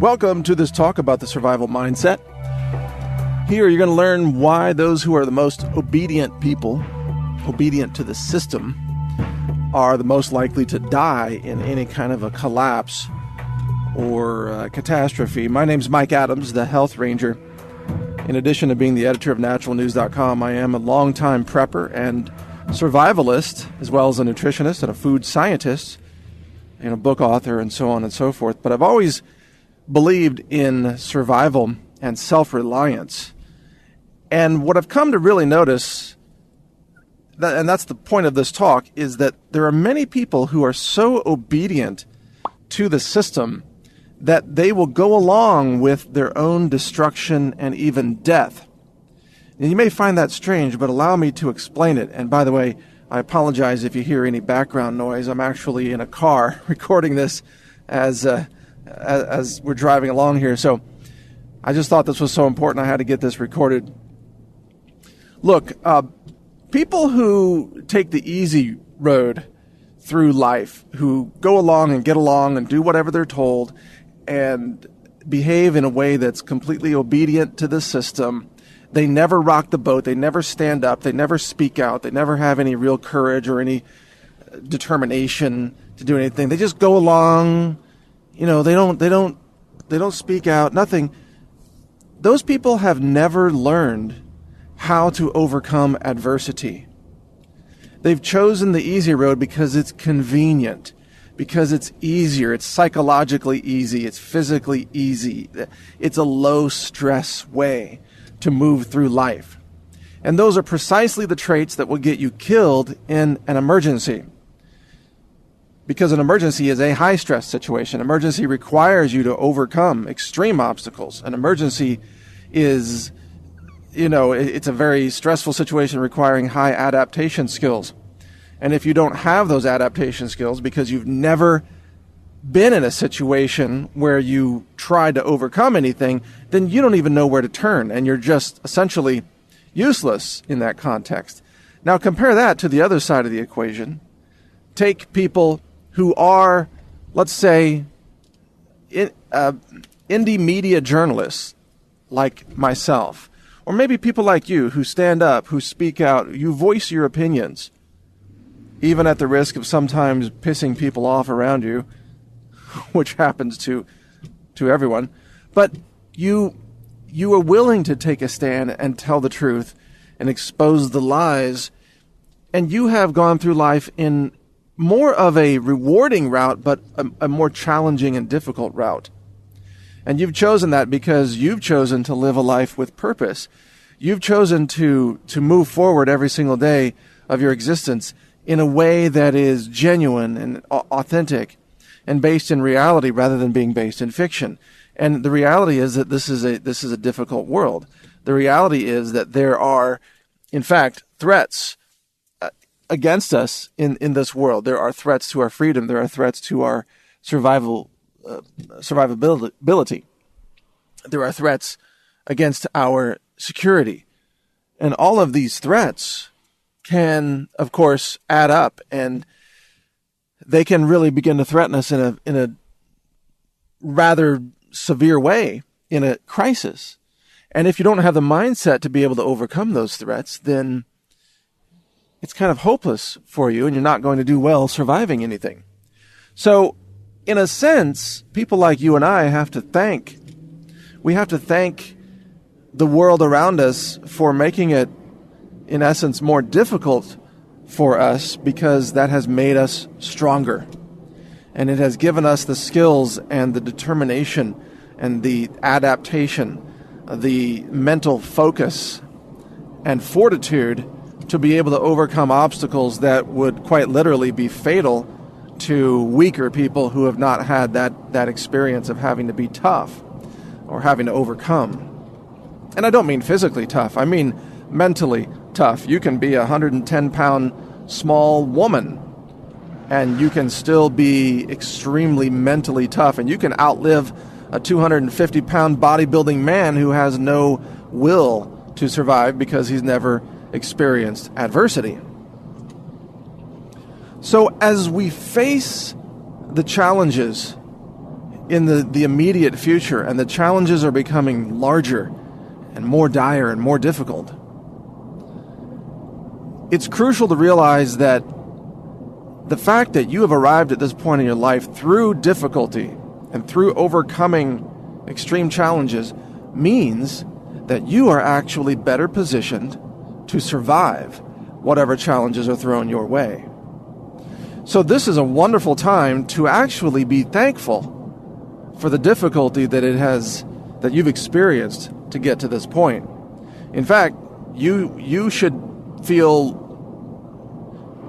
Welcome to this talk about the survival mindset. Here you're going to learn why those who are the most obedient people, obedient to the system, are the most likely to die in any kind of a collapse or catastrophe. My name's Mike Adams, the Health Ranger. In addition to being the editor of naturalnews.com, I am a longtime prepper and survivalist, as well as a nutritionist and a food scientist, and a book author, and so on and so forth. But I've always believed in survival and self-reliance. And what I've come to really notice, and that's the point of this talk, is that there are many people who are so obedient to the system that they will go along with their own destruction and even death. And you may find that strange, but allow me to explain it. And by the way, I apologize if you hear any background noise. I'm actually in a car recording this as we're driving along here. So I just thought this was so important I had to get this recorded. Look, people who take the easy road through life, who go along and get along and do whatever they're told and behave in a way that's completely obedient to the system, they never rock the boat, they never stand up, they never speak out, they never have any real courage or any determination to do anything. They just go along, they don't speak out, nothing. Those people have never learned how to overcome adversity. They've chosen the easy road because it's convenient, because it's easier, it's psychologically easy, it's physically easy. It's a low-stress way to move through life. And those are precisely the traits that will get you killed in an emergency. Because an emergency is a high-stress situation. Emergency requires you to overcome extreme obstacles. An emergency is, it's a very stressful situation requiring high adaptation skills. And if you don't have those adaptation skills because you've never been in a situation where you tried to overcome anything, then you don't even know where to turn, and you're just essentially useless in that context. Now compare that to the other side of the equation. Take people who are, let's say, indie media journalists like myself, or maybe people like you who stand up, who speak out, you voice your opinions, even at the risk of sometimes pissing people off around you, which happens to everyone. But you are willing to take a stand and tell the truth and expose the lies, and you have gone through life in more of a rewarding route, but a more challenging and difficult route. And you've chosen that because you've chosen to live a life with purpose. You've chosen to move forward every single day of your existence in a way that is genuine and authentic and based in reality rather than being based in fiction. And the reality is that this is a difficult world. The reality is that there are, in fact, threats against us in this world. There are threats to our freedom. There are threats to our survivability. There are threats against our security. And all of these threats can, of course, add up, and they can really begin to threaten us in a rather severe way in a crisis. And if you don't have the mindset to be able to overcome those threats, then it's kind of hopeless for you, and you're not going to do well surviving anything. So, in a sense, people like you and I have to thank the world around us for making it, in essence, more difficult for us, because that has made us stronger. And it has given us the skills and the determination and the adaptation, the mental focus and fortitude to be able to overcome obstacles that would quite literally be fatal to weaker people who have not had that experience of having to be tough or having to overcome. And I don't mean physically tough, I mean mentally tough. You can be a 110-pound small woman, and you can still be extremely mentally tough, and you can outlive a 250-pound bodybuilding man who has no will to survive because he's never experienced adversity. So as we face the challenges in the immediate future, and the challenges are becoming larger and more dire and more difficult. It's crucial to realize that the fact that you have arrived at this point in your life through difficulty and through overcoming extreme challenges means that you are actually better positioned to survive whatever challenges are thrown your way. So this is a wonderful time to actually be thankful for the difficulty that you've experienced to get to this point. In fact, you should feel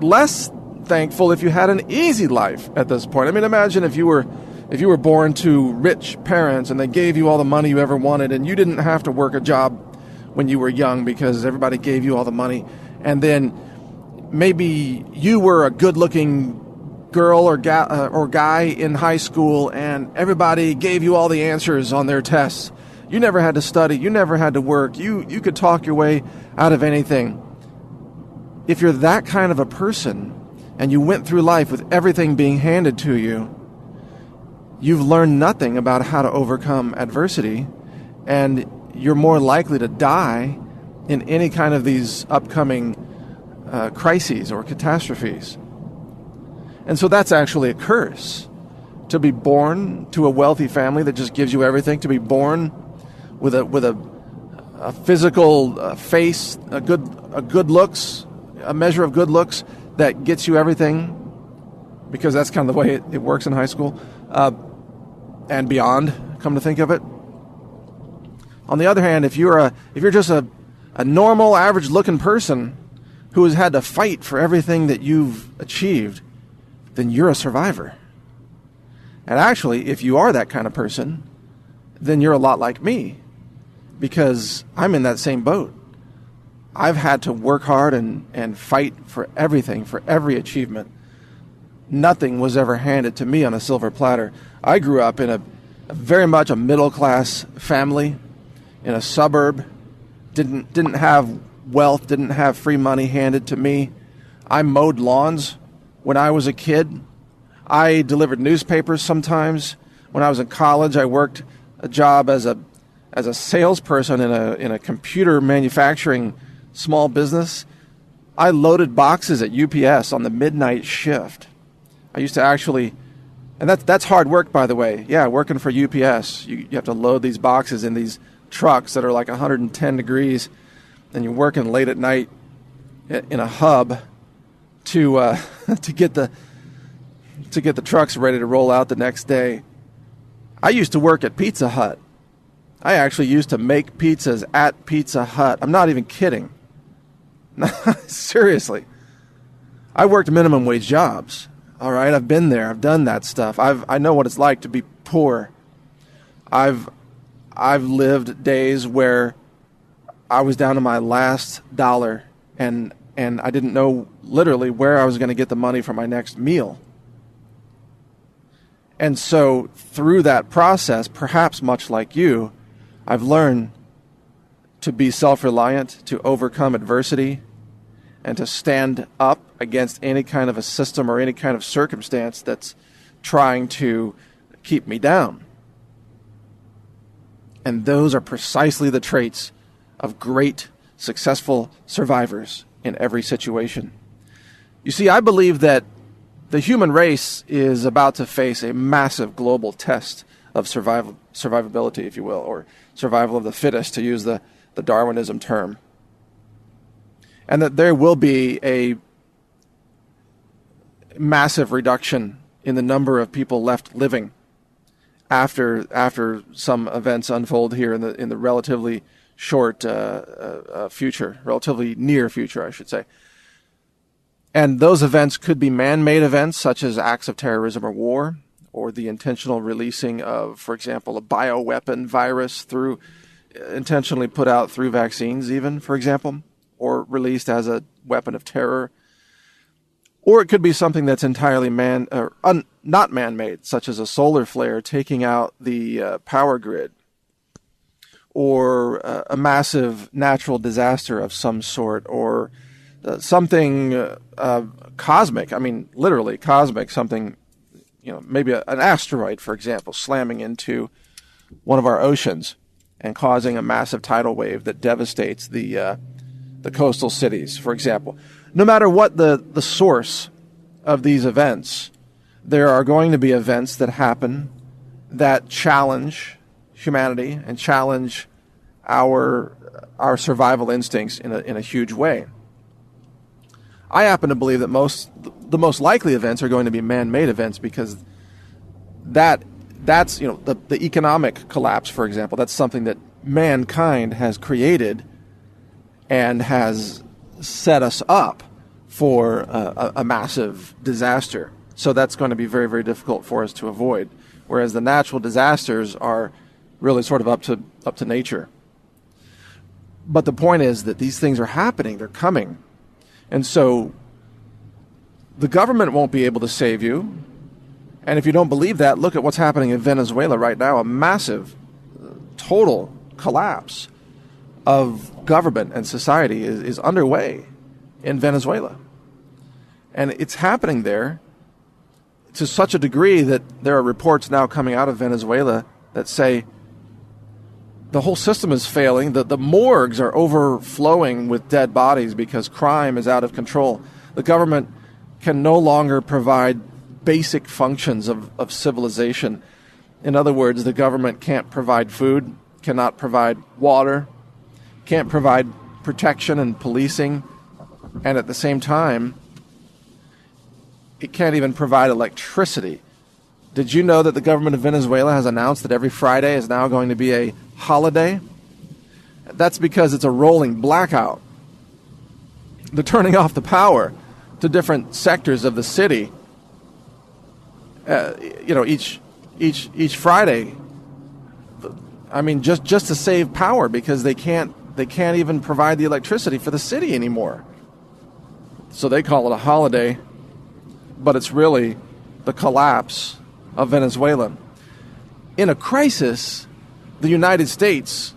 less thankful if you had an easy life at this point. I mean, imagine if you were born to rich parents and they gave you all the money you ever wanted and you didn't have to work a job when you were young because everybody gave you all the money, and then maybe you were a good-looking girl or guy in high school and everybody gave you all the answers on their tests. You never had to study. You never had to work. You could talk your way out of anything. If you're that kind of a person and you went through life with everything being handed to you, you've learned nothing about how to overcome adversity, and you're more likely to die in any kind of these upcoming crises or catastrophes. And so that's actually a curse. To be born to a wealthy family that just gives you everything, to be born with a physical face, a good looks, a measure of good looks that gets you everything, because that's kind of the way it works in high school and beyond, come to think of it. On the other hand, if you're just a normal, average-looking person who has had to fight for everything that you've achieved, then you're a survivor. And actually, if you are that kind of person, then you're a lot like me, because I'm in that same boat. I've had to work hard and fight for everything, for every achievement. Nothing was ever handed to me on a silver platter. I grew up in a very much a middle-class family in a suburb, didn't have wealth, didn't have free money handed to me. I mowed lawns when I was a kid. I delivered newspapers sometimes. When I was in college, I worked a job as a salesperson in a computer manufacturing small business. I loaded boxes at UPS on the midnight shift. I used to actually, and that's hard work, by the way. Yeah, working for UPS, you have to load these boxes in these trucks that are like 110 degrees, and you're working late at night in a hub to get the trucks ready to roll out the next day. I used to work at Pizza Hut. I actually used to make pizzas at Pizza Hut. I'm not even kidding. Seriously. I worked minimum wage jobs. All right, I've been there. I've done that stuff. I know what it's like to be poor. I've lived days where I was down to my last dollar and I didn't know literally where I was going to get the money for my next meal. And so through that process, perhaps much like you, I've learned to be self-reliant, to overcome adversity, and to stand up against any kind of a system or any kind of circumstance that's trying to keep me down. And those are precisely the traits of great, successful survivors in every situation. You see, I believe that the human race is about to face a massive global test of survivability, if you will, or survival of the fittest, to use the Darwinism term. And that there will be a massive reduction in the number of people left living after some events unfold here in the relatively short future, relatively near future, I should say. And those events could be man-made events, such as acts of terrorism or war, or the intentional releasing of, for example, a bioweapon virus through intentionally put out through vaccines, even, for example, or released as a weapon of terror. Or it could be something that's entirely not man-made, such as a solar flare taking out the power grid, or a massive natural disaster of some sort, or something cosmic. I mean, literally cosmic, something maybe an asteroid, for example, slamming into one of our oceans and causing a massive tidal wave that devastates the coastal cities, for example. No matter what the source of these events, there are going to be events that happen that challenge humanity and challenge our survival instincts in a huge way. I happen to believe that the most likely events are going to be man-made events, because that's the economic collapse, for example. That's something that mankind has created and has set us up for a massive disaster. So that's going to be very, very difficult for us to avoid. Whereas the natural disasters are really sort of up to nature. But the point is that these things are happening, they're coming. And so the government won't be able to save you. And if you don't believe that, look at what's happening in Venezuela right now, a massive, total collapse of government and society is underway in Venezuela. And it's happening there to such a degree that there are reports now coming out of Venezuela that say the whole system is failing, the morgues are overflowing with dead bodies because crime is out of control. The government can no longer provide basic functions of civilization. In other words, the government can't provide food, cannot provide water, can't provide protection and policing, and at the same time, it can't even provide electricity. Did you know that the government of Venezuela has announced that every Friday is now going to be a holiday? That's because it's a rolling blackout. They're turning off the power to different sectors of the city. Each Friday. I mean, just to save power, because they can't even provide the electricity for the city anymore. So they call it a holiday, but it's really the collapse of Venezuela. In a crisis, the United States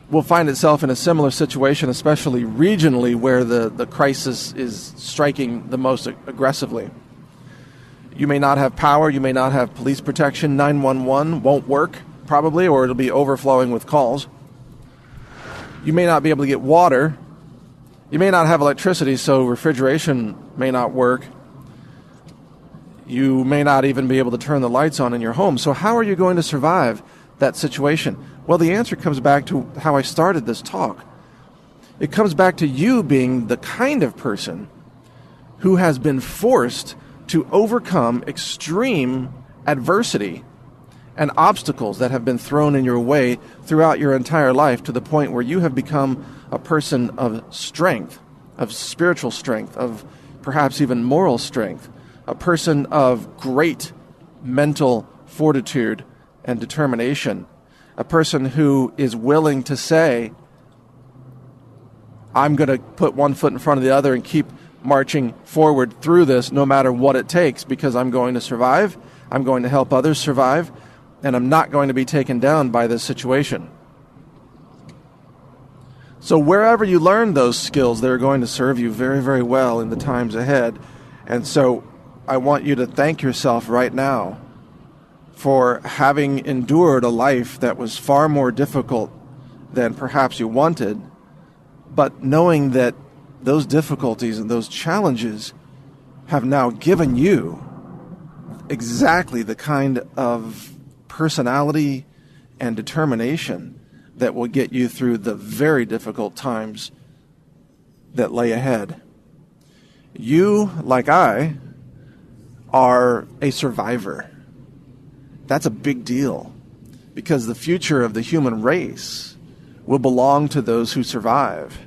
will find itself in a similar situation, especially regionally, where the crisis is striking the most aggressively. You may not have power, you may not have police protection, 911 won't work, probably, or it'll be overflowing with calls. You may not be able to get water. You may not have electricity, so refrigeration may not work. You may not even be able to turn the lights on in your home. So how are you going to survive that situation? Well, the answer comes back to how I started this talk. It comes back to you being the kind of person who has been forced to overcome extreme adversity and obstacles that have been thrown in your way throughout your entire life, to the point where you have become a person of strength, of spiritual strength, of perhaps even moral strength, a person of great mental fortitude and determination, a person who is willing to say, I'm going to put one foot in front of the other and keep marching forward through this no matter what it takes, because I'm going to survive, I'm going to help others survive, and I'm not going to be taken down by this situation. So wherever you learn those skills, they're going to serve you very, very well in the times ahead. And so I want you to thank yourself right now for having endured a life that was far more difficult than perhaps you wanted, but knowing that those difficulties and those challenges have now given you exactly the kind of personality and determination that will get you through the very difficult times that lay ahead. You, like I, are a survivor. That's a big deal, because the future of the human race will belong to those who survive.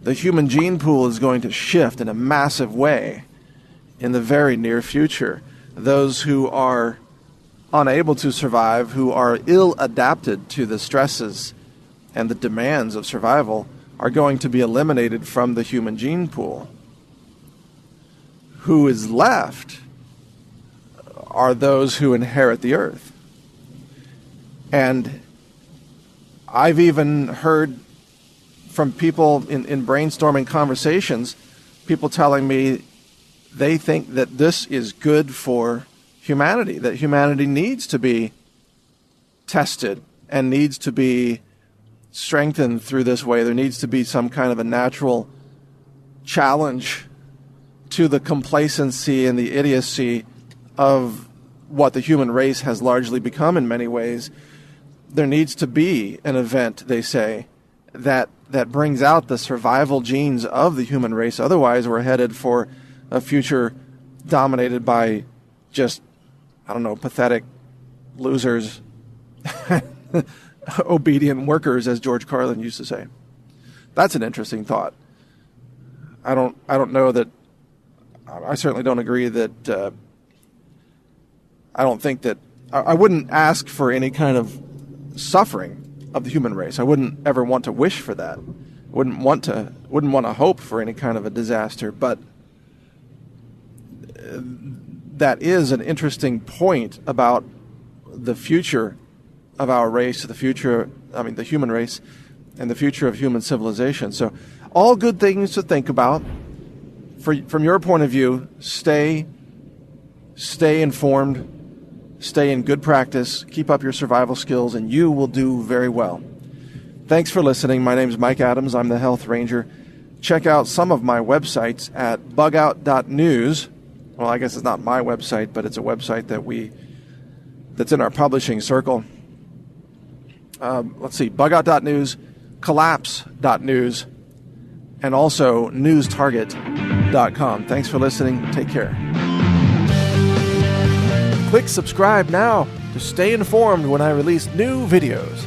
The human gene pool is going to shift in a massive way in the very near future. Those who are unable to survive, who are ill-adapted to the stresses and the demands of survival, are going to be eliminated from the human gene pool. Who is left are those who inherit the earth. And I've even heard from people in brainstorming conversations, people telling me they think that this is good for humanity, that humanity needs to be tested and needs to be strengthened through this way. There needs to be some kind of a natural challenge to the complacency and the idiocy of what the human race has largely become in many ways. There needs to be an event, they say, that brings out the survival genes of the human race. Otherwise, we're headed for a future dominated by just, pathetic losers, obedient workers, as George Carlin used to say. That's an interesting thought. I don't know that. I certainly don't agree that. I don't think that. I wouldn't ask for any kind of suffering of the human race. I wouldn't ever want to wish for that. Wouldn't want to hope for any kind of a disaster. But that is an interesting point about the future of our race, the human race, and the future of human civilization. So, all good things to think about. From your point of view, stay informed, stay in good practice, keep up your survival skills, and you will do very well. Thanks for listening. My name is Mike Adams. I'm the Health Ranger. Check out some of my websites at bugout.news. Well, I guess it's not my website, but it's a website that's in our publishing circle. Let's see, bugout.news, collapse.news, and also newstarget.com. Thanks for listening. Take care. Click subscribe now to stay informed when I release new videos.